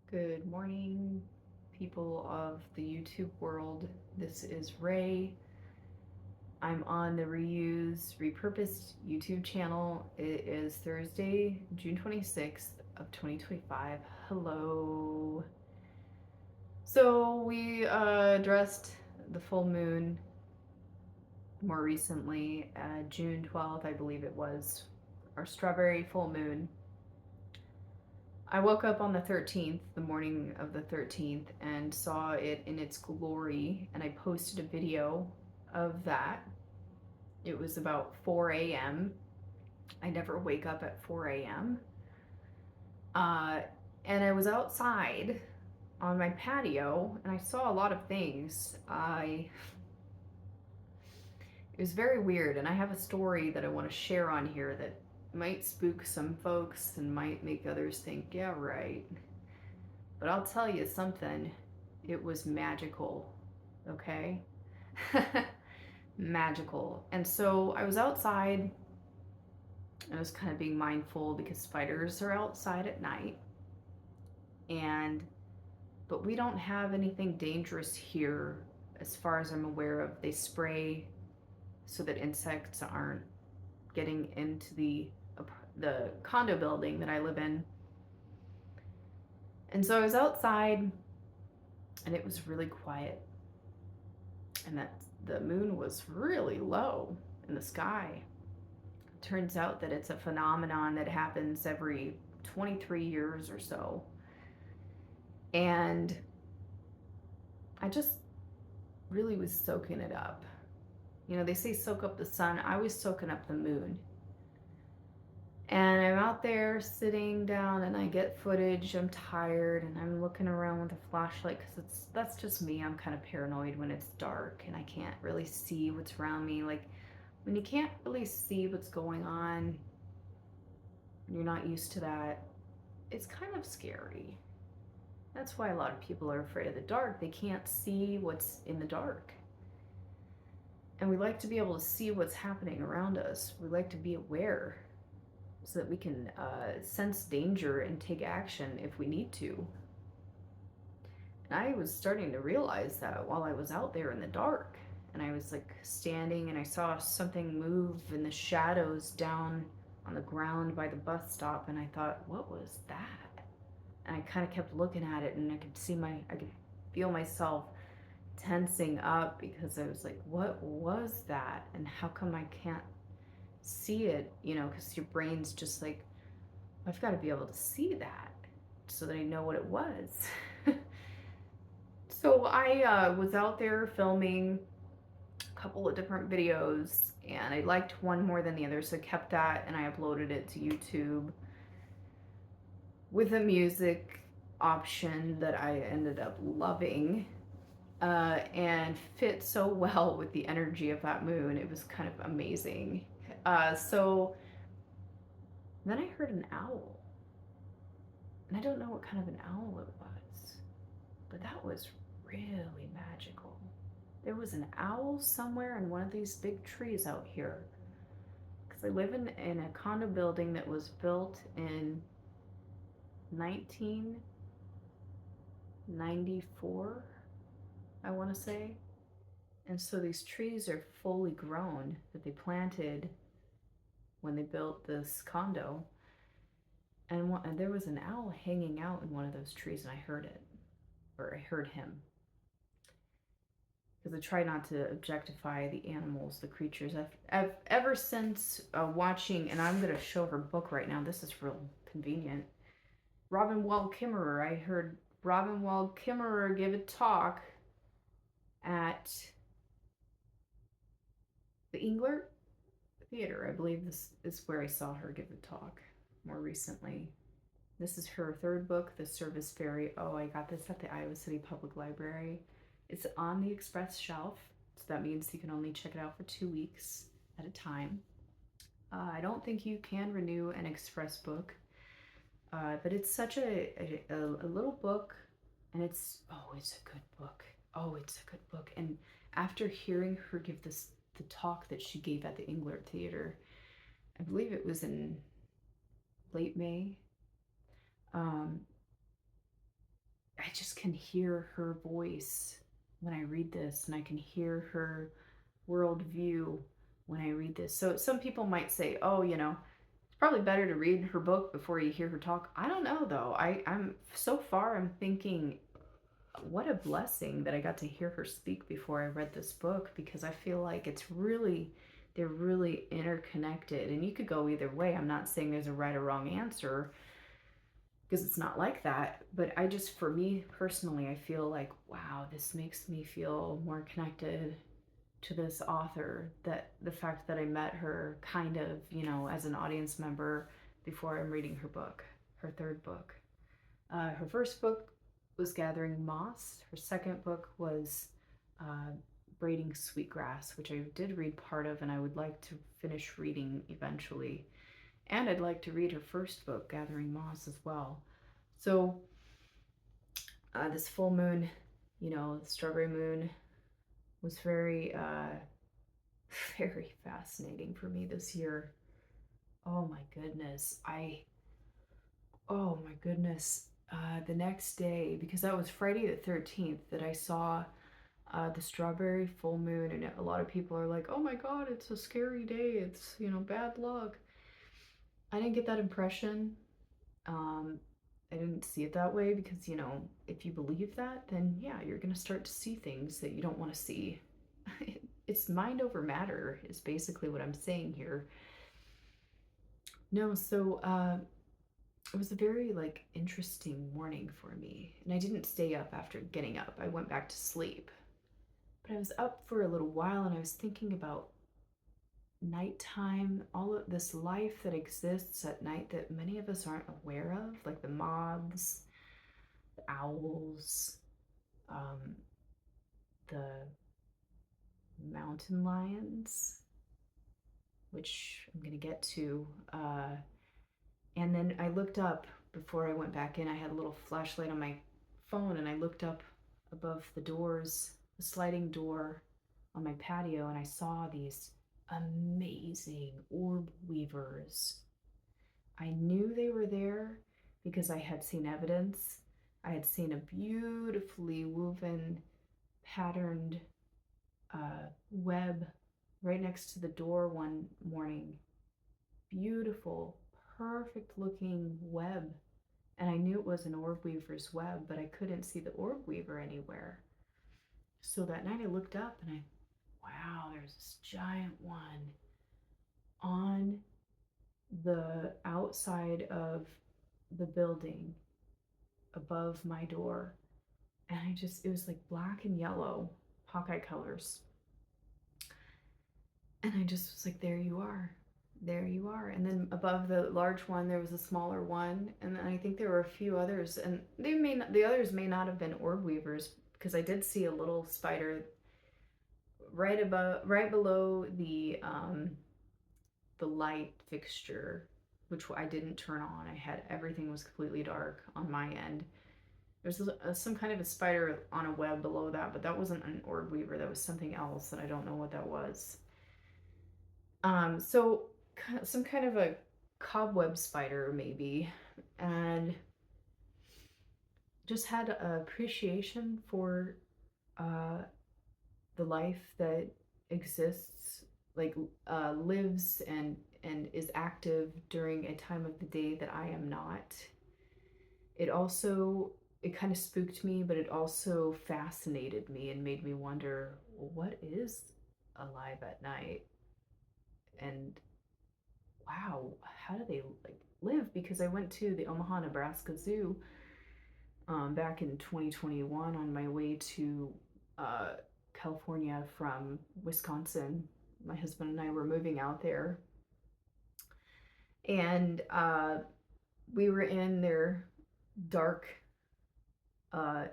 Good morning, people of the YouTube world. This is Ray. I'm on the Reuse Repurposed YouTube channel. It is Thursday, June 26th of 2025. Hello. So we addressed the full moon more recently, June 12th, I believe it was, our strawberry full moon. I woke up on the 13th, the morning of the 13th, and saw it in its glory, and I posted a video of that. It was about 4 a.m. I never wake up at 4 a.m. Uh, and I was outside on my patio, and I saw a lot of things. It was very weird, and I have a story that I want to share on here that might spook some folks and might make others think, yeah, right. But I'll tell you something, it was magical, okay? Magical. And so I was outside. I was kind of being mindful because spiders are outside at night. But we don't have anything dangerous here as far as I'm aware of. They spray so that insects aren't getting into the condo building that I live in. And so I was outside and it was really quiet. And that the moon was really low in the sky. It turns out that it's a phenomenon that happens every 23 years or so. And I just really was soaking it up. You know, they say soak up the sun. I was soaking up the moon. And I'm out there sitting down and I get footage. I'm tired and I'm looking around with a flashlight because that's just me. I'm kind of paranoid when it's dark and I can't really see what's around me. Like when you can't really see what's going on, you're not used to that, it's kind of scary. That's why a lot of people are afraid of the dark. They can't see what's in the dark. And we like to be able to see what's happening around us. We like to be aware so that we can sense danger and take action if we need to. And I was starting to realize that while I was out there in the dark. And I was like standing and I saw something move in the shadows down on the ground by the bus stop. And I thought, what was that? And I kind of kept looking at it and I could feel myself tensing up because I was like, what was that? And how come I can't see it? You know, because your brain's just like, I've got to be able to see that so that I know what it was. So I was out there filming a couple of different videos and I liked one more than the other, so I kept that and I uploaded it to YouTube with a music option that I ended up loving, and fit so well with the energy of that moon. It was kind of amazing. So then I heard an owl, and I don't know what kind of an owl it was, but that was really magical. There was an owl somewhere in one of these big trees out here, because I live in a condo building that was built in 1994, I want to say. And so these trees are fully grown that they planted when they built this condo. And there was an owl hanging out in one of those trees, and I heard it, or I heard him. Because I try not to objectify the animals, the creatures. I've ever since watching, and I'm going to show her book right now. This is real convenient. Robin Wall Kimmerer. I heard Robin Wall Kimmerer give a talk at the Englert Theater. I believe this is where I saw her give a talk more recently. This is her third book, The Service Fairy. Oh, I got this at the Iowa City Public Library. It's on the express shelf, so that means you can only check it out for 2 weeks at a time. I don't think you can renew an express book, but it's such a little book, and it's a good book. Oh, it's a good book. And after hearing her give the talk that she gave at the Englert Theater, I believe it was in late May. Um, I just can hear her voice when I read this, and I can hear her worldview when I read this. So some people might say, oh, it's probably better to read her book before you hear her talk. I don't know though. I'm so far I'm thinking what a blessing that I got to hear her speak before I read this book, because I feel like they're really interconnected, and you could go either way. I'm not saying there's a right or wrong answer, because it's not like that, but for me personally, I feel like, wow, this makes me feel more connected to this author, that the fact that I met her kind of, as an audience member before I'm reading her book, her third book. Her first book was Gathering Moss. Her second book was uh, Braiding Sweetgrass, which I did read part of and I would like to finish reading eventually. And I'd like to read her first book, Gathering Moss, as well. So this full moon, the strawberry moon, was very, very fascinating for me this year. Oh my goodness. Oh my goodness. The next day, because that was Friday the 13th that I saw the strawberry full moon, and a lot of people are like, oh my God, it's a scary day. It's, bad luck. I didn't get that impression. Um, I didn't see it that way because, if you believe that, then yeah, you're going to start to see things that you don't want to see. It's mind over matter, is basically what I'm saying here. No, so it was a very like interesting morning for me, and I didn't stay up after getting up. I went back to sleep. But I was up for a little while and I was thinking about nighttime, all of this life that exists at night that many of us aren't aware of, like the moths, the owls, um, the mountain lions, which I'm going to get to. And then I looked up before I went back in. I had a little flashlight on my phone and I looked up above the doors, the sliding door on my patio, and I saw these amazing orb weavers. I knew they were there because I had seen evidence. I had seen a beautifully woven, patterned web right next to the door one morning. Beautiful, perfect looking web. And I knew it was an orb weaver's web, but I couldn't see the orb weaver anywhere. So that night I looked up and wow, there's this giant one on the outside of the building above my door. And it was like black and yellow, Hawkeye colors. And I just was like, there you are. There you are. And then above the large one, there was a smaller one. And then I think there were a few others. And the others may not have been orb weavers, because I did see a little spider right below the light fixture, which I didn't turn on. Everything was completely dark on my end. There's some kind of a spider on a web below that, but that wasn't an orb weaver. That was something else, and I don't know what that was. So some kind of a cobweb spider maybe, and just had an appreciation for the life that exists, like lives and is active during a time of the day that I am not. It kind of spooked me, but it also fascinated me and made me wonder, well, what is alive at night? And wow, how do they like live? Because I went to the Omaha, Nebraska Zoo back in 2021 on my way to uh, California from Wisconsin. My husband and I were moving out there, and we were in their dark uh,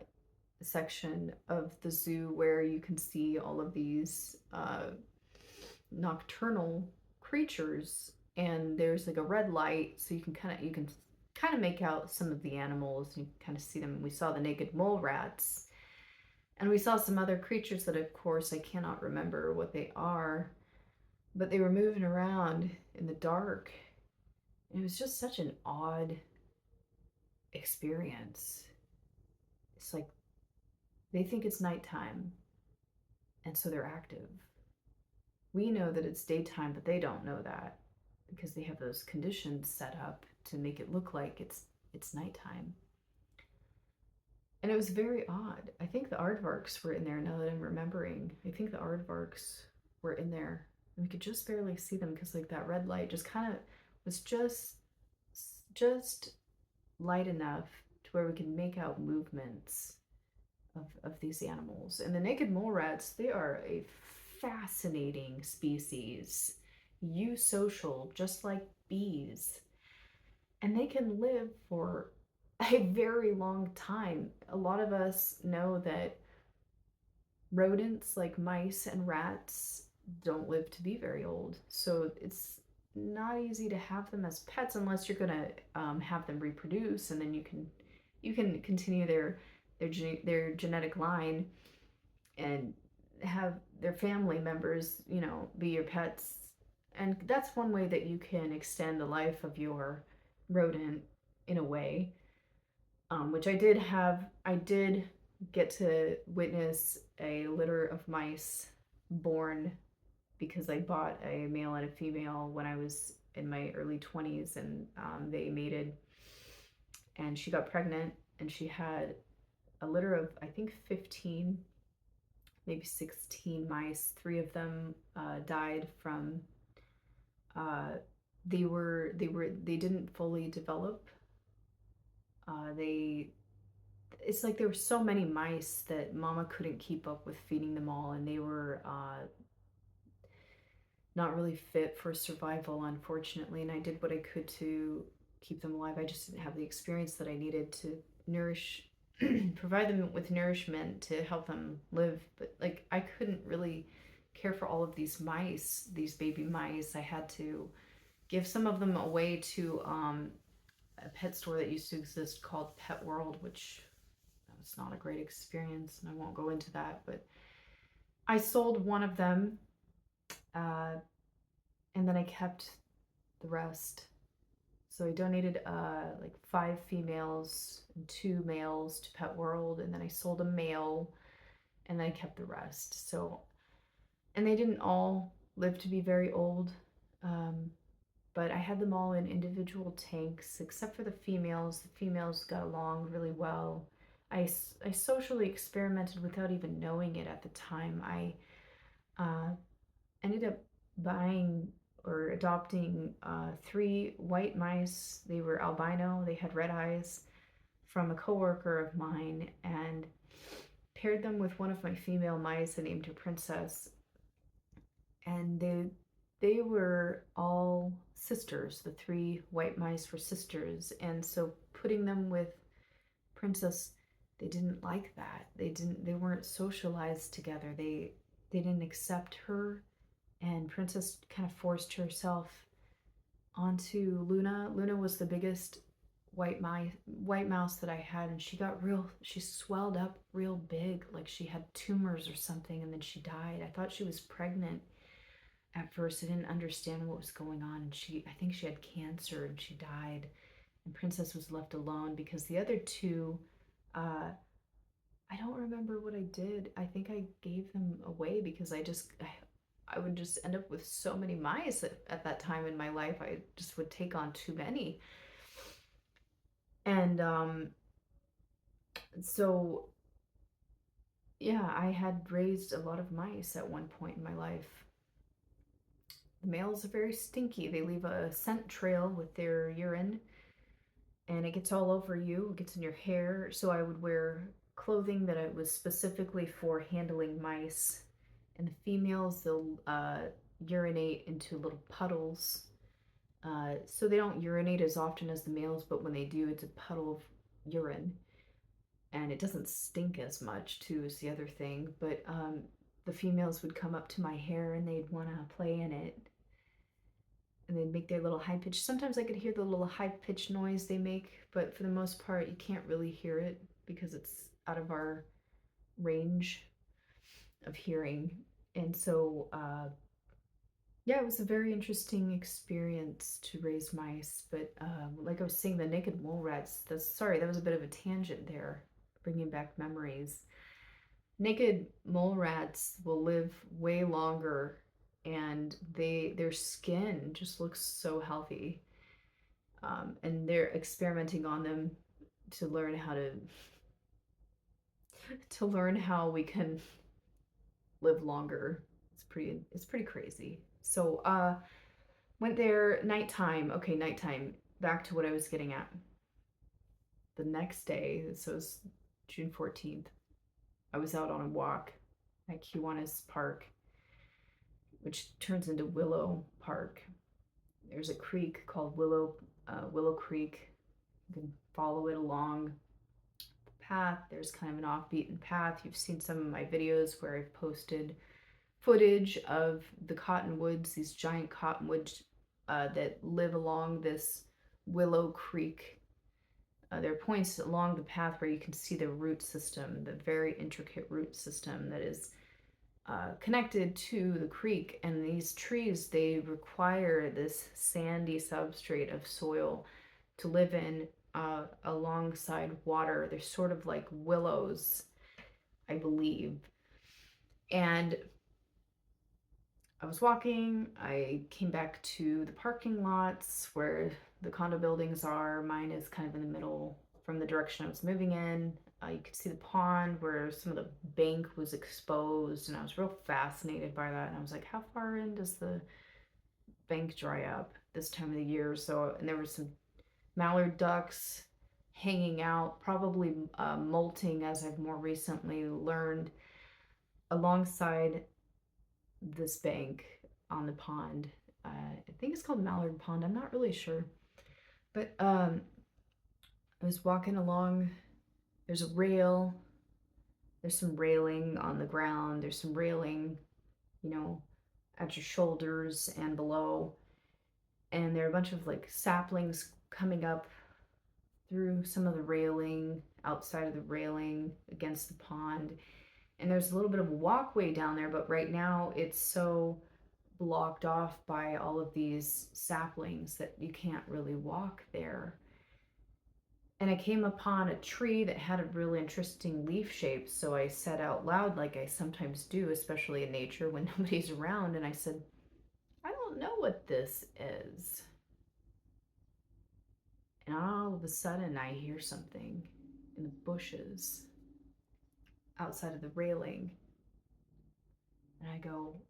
section of the zoo where you can see all of these nocturnal creatures, and there's like a red light, so you can kind of make out some of the animals. You can kind of see them. We saw the naked mole rats, and we saw some other creatures that, of course, I cannot remember what they are, but they were moving around in the dark. And it was just such an odd experience. like they think it's nighttime, and so they're active. We know that it's daytime, but they don't know that because they have those conditions set up to make it look like it's nighttime. And it was very odd. I think the aardvarks were in there now that I'm remembering. I think the aardvarks were in there. And we could just barely see them because like that red light just kind of was just light enough to where we could make out movements of these animals. And the naked mole rats, they are a fascinating species. Eusocial, just like bees. And they can live for a very long time. A lot of us know that rodents like mice and rats don't live to be very old. So it's not easy to have them as pets unless you're gonna have them reproduce, and then you can continue their genetic line and have their family members, be your pets. And that's one way that you can extend the life of your rodent in a way. Which I did have. I did get to witness a litter of mice born because I bought a male and a female when I was in my early 20s, and they mated. And she got pregnant, and she had a litter of, I think, 15, maybe 16 mice. Three of them died from. They didn't fully develop. They It's like there were so many mice that mama couldn't keep up with feeding them all, and they were not really fit for survival, unfortunately. And I did what I could to keep them alive. I just didn't have the experience that I needed to nourish, provide them with nourishment to help them live. But like, I couldn't really care for all of these mice, these baby mice. I had to give some of them away to a pet store that used to exist called Pet World, which was not a great experience, and I won't go into that. But I sold one of them, uh, and then I kept the rest. So I donated like 5 females and 2 males to Pet World, and then I sold a male, and then I kept the rest. So, and they didn't all live to be very old. Um, but I had them all in individual tanks, except for the females. The females got along really well. I socially experimented without even knowing it at the time. I uh, ended up buying or adopting 3 white mice. They were albino, they had red eyes, from a coworker of mine, and paired them with one of my female mice and named her Princess. And they were all sisters. The 3 white mice were sisters, and so putting them with Princess, they didn't like that. They weren't socialized together. They didn't accept her, and Princess kind of forced herself onto Luna. Luna was the biggest white mouse that I had, and she swelled up real big, like she had tumors or something, and then she died. I thought she was pregnant at first. I didn't understand what was going on, and I think she had cancer, and she died. And Princess was left alone because the other two, I don't remember what I did. I think I gave them away because I would just end up with so many mice at that time in my life. I just would take on too many. And so yeah, I had raised a lot of mice at one point in my life. The males are very stinky. They leave a scent trail with their urine, and it gets all over you. It gets in your hair. So I would wear clothing that it was specifically for handling mice. And the females, they'll urinate into little puddles. So they don't urinate as often as the males, but when they do, it's a puddle of urine. And it doesn't stink as much, too, is the other thing. But the females would come up to my hair and they'd want to play in it. And they'd make their little high pitch. Sometimes I could hear the little high pitched noise they make, but for the most part, you can't really hear it because it's out of our range of hearing. And so, yeah, it was a very interesting experience to raise mice. But like I was saying, the naked mole rats, that was a bit of a tangent there. bringing back memories. Naked mole rats will live way longer, and their skin just looks so healthy. And they're experimenting on them to learn how to learn how we can live longer. It's pretty crazy. So went there nighttime. Okay, nighttime. Back to what I was getting at. The next day, so it was June 14th, I was out on a walk at Kiwanis Park, which turns into Willow Park. There's a creek called Willow Creek. You can follow it along the path. There's kind of an off-beaten path. You've seen some of my videos where I've posted footage of the cottonwoods, these giant cottonwoods that live along this Willow Creek. There are points along the path where you can see the root system, the very intricate root system that is connected to the creek. And these trees, they require this sandy substrate of soil to live in alongside water. They're sort of like willows, I believe. And I was walking, I came back to the parking lots where the condo buildings are. Mine is kind of in the middle from the direction I was moving in. You could see the pond where some of the bank was exposed, and I was real fascinated by that. And I was like, how far in does the bank dry up this time of the year? So, and there were some mallard ducks hanging out, probably molting, as I've more recently learned, alongside this bank on the pond. I think it's called Mallard Pond. I'm not really sure. But I was walking along. There's a rail. There's some railing on the ground. There's some railing, at your shoulders and below. And there are a bunch of like saplings coming up through some of the railing, outside of the railing, against the pond. And there's a little bit of a walkway down there, but right now it's so blocked off by all of these saplings that you can't really walk there. And I came upon a tree that had a really interesting leaf shape, so I said out loud, like I sometimes do, especially in nature when nobody's around, and I said, I don't know what this is. And all of a sudden I hear something in the bushes outside of the railing. And I go,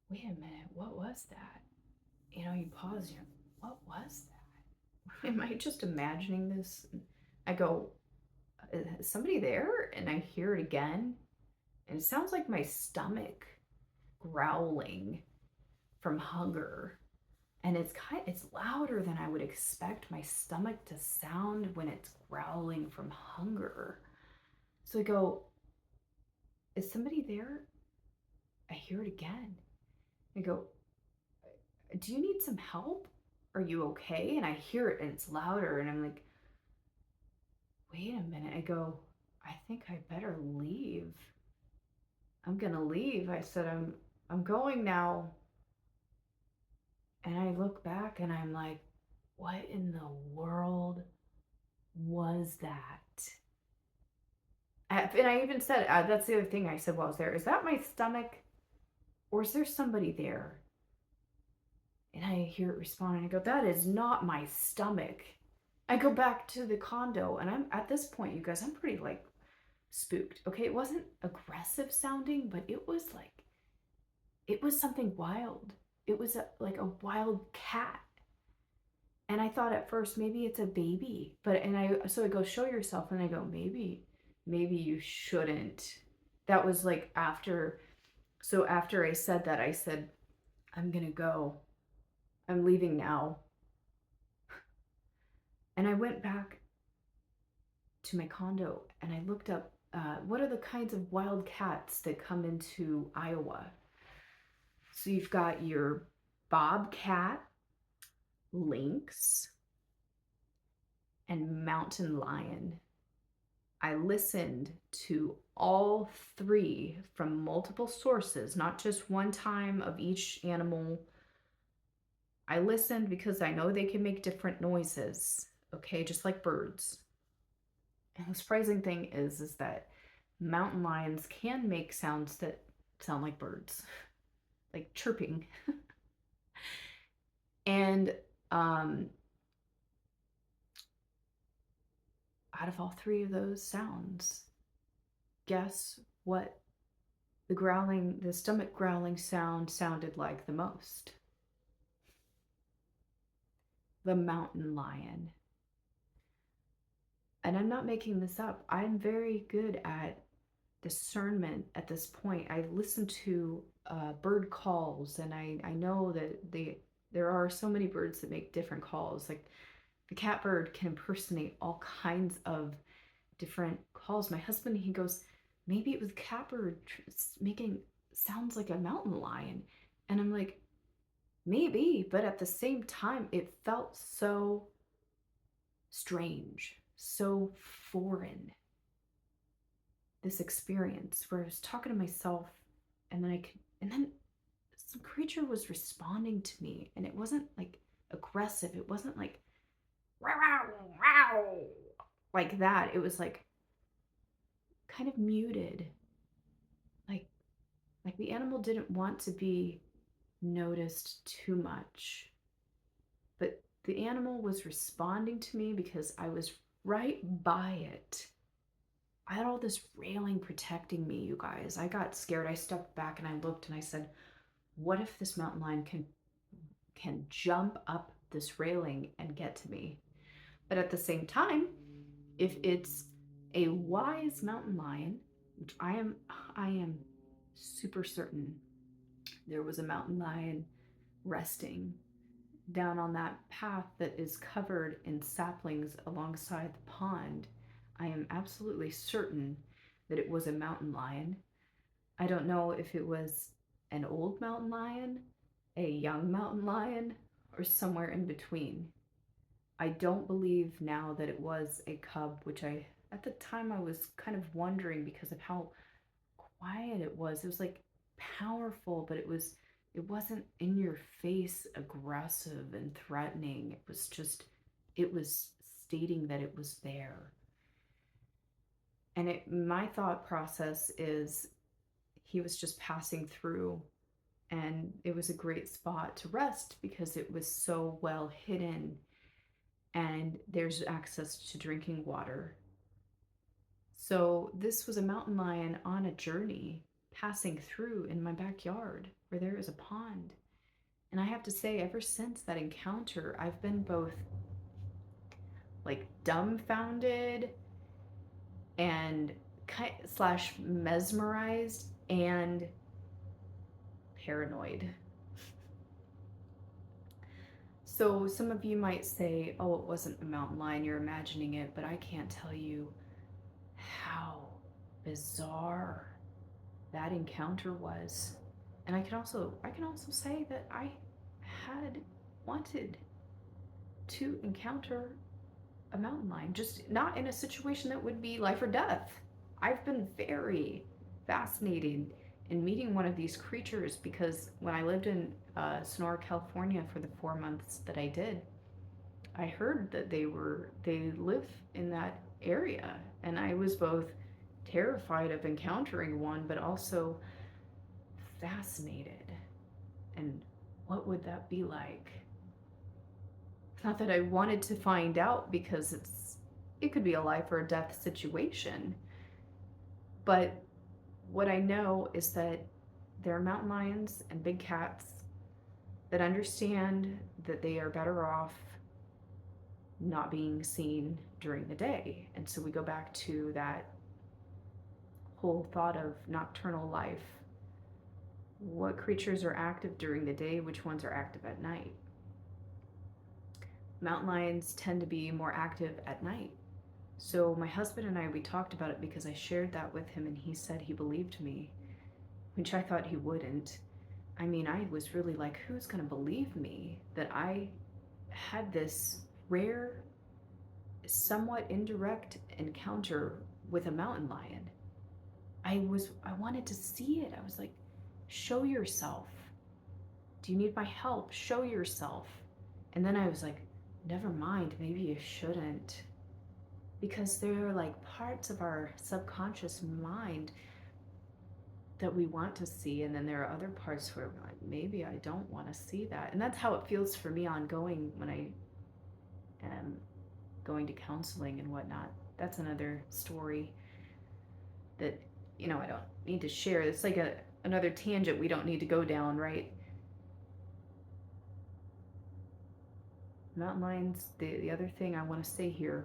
wait a minute, what was that? You pause, what was that? Am I just imagining this? I go, is somebody there? And I hear it again. And it sounds like my stomach growling from hunger. And it's louder than I would expect my stomach to sound when it's growling from hunger. So I go, is somebody there? I hear it again. I go, do you need some help? Are you okay? And I hear it and it's louder, and I'm like, wait a minute. I go, I think I better leave. I'm gonna leave. I said, I'm going now. And I look back and I'm like, what in the world was that? And I even said, that's the other thing I said while I was there, is that my stomach or is there somebody there? And I hear it respond and I go, that is not my stomach. I go back to the condo and I'm at this point, you guys, I'm pretty like spooked. Okay, it wasn't aggressive sounding, but it was something wild. It was like a wild cat. And I thought at first maybe it's a baby, so I go, show yourself, and I go, maybe you shouldn't. That was like after I said that, I said, I'm gonna go. I'm leaving now. And I went back to my condo and I looked up what are the kinds of wild cats that come into Iowa. So you've got your bobcat, lynx, and mountain lion. I listened to all three from multiple sources, not just one time of each animal. I listened because I know they can make different noises, okay, just like birds. And the surprising thing is that mountain lions can make sounds that sound like birds, like chirping. And um, out of all three of those sounds, guess what the stomach growling sound sounded like the most? The mountain lion. And I'm not making this up. I'm very good at discernment at this point. I listen to bird calls, and I know that there are so many birds that make different calls. Like the catbird can impersonate all kinds of different calls. My husband, he goes, maybe it was catbird making sounds like a mountain lion. And I'm like, maybe, but at the same time, it felt so strange, so foreign. This experience where I was talking to myself, and then some creature was responding to me, and it wasn't like aggressive. It wasn't like wow, wow, like that. It was like kind of muted, like the animal didn't want to be noticed too much, but the animal was responding to me because I was right by it. I had all this railing protecting me, you guys. I got scared. I stepped back and I looked and I said, what if this mountain lion can jump up this railing and get to me? But at the same time, if it's a wise mountain lion, which I am super certain there was a mountain lion resting down on that path that is covered in saplings alongside the pond. I am absolutely certain that it was a mountain lion. I don't know if it was an old mountain lion, a young mountain lion, or somewhere in between. I don't believe now that it was a cub, which at the time I was kind of wondering because of how quiet it was. It was like powerful, but it wasn't in your face aggressive and threatening. It was stating that it was there. And my thought process is he was just passing through, and it was a great spot to rest because it was so well hidden and there's access to drinking water. So this was a mountain lion on a journey passing through in my backyard where there is a pond. And I have to say, ever since that encounter, I've been both like dumbfounded and slash mesmerized and paranoid. So some of you might say, oh, it wasn't a mountain lion, you're imagining it, but I can't tell you how bizarre that encounter was. And I can also say that I had wanted to encounter a mountain lion, just not in a situation that would be life or death. I've been very fascinated in meeting one of these creatures because when I lived in Sonora, California for the 4 months that I did, I heard that they live in that area, and I was both terrified of encountering one, but also fascinated. And what would that be like? Not that I wanted to find out because it could be a life or a death situation. But what I know is that there are mountain lions and big cats that understand that they are better off not being seen during the day. And so we go back to that whole thought of nocturnal life. What creatures are active during the day? Which ones are active at night? Mountain lions tend to be more active at night. So my husband and I, we talked about it because I shared that with him and he said he believed me, which I thought he wouldn't. I mean, I was really like, who's going to believe me that I had this rare, somewhat indirect encounter with a mountain lion? I wanted to see it. I was like, show yourself. Do you need my help? Show yourself. And then I was like, never mind, maybe you shouldn't. because there are like parts of our subconscious mind that we want to see, and then there are other parts where we're like, maybe I don't want to see that. And that's how it feels for me ongoing when I am going to counseling and whatnot. That's another story that, I don't need to share. It's like another tangent we don't need to go down, right? Mountain lions, the other thing I want to say here,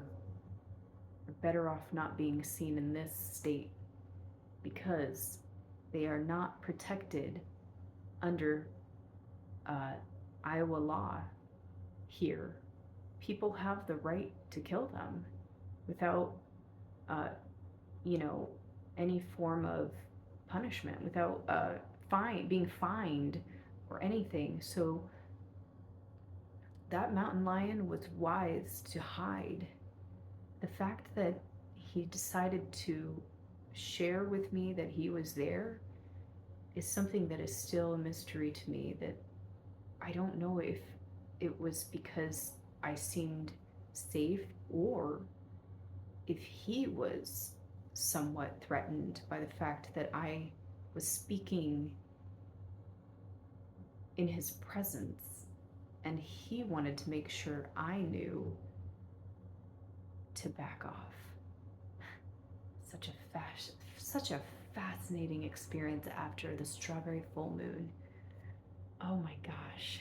are better off not being seen in this state because they are not protected under uh, Iowa law here. People have the right to kill them without, uh, you know, any form of punishment, without being fined or anything. So that mountain lion was wise to hide. The fact that he decided to share with me that he was there is something that is still a mystery to me, that I don't know if it was because I seemed safe or if he was somewhat threatened by the fact that I was speaking in his presence and he wanted to make sure I knew to back off. Such a fascinating experience after the strawberry full moon. Oh my gosh.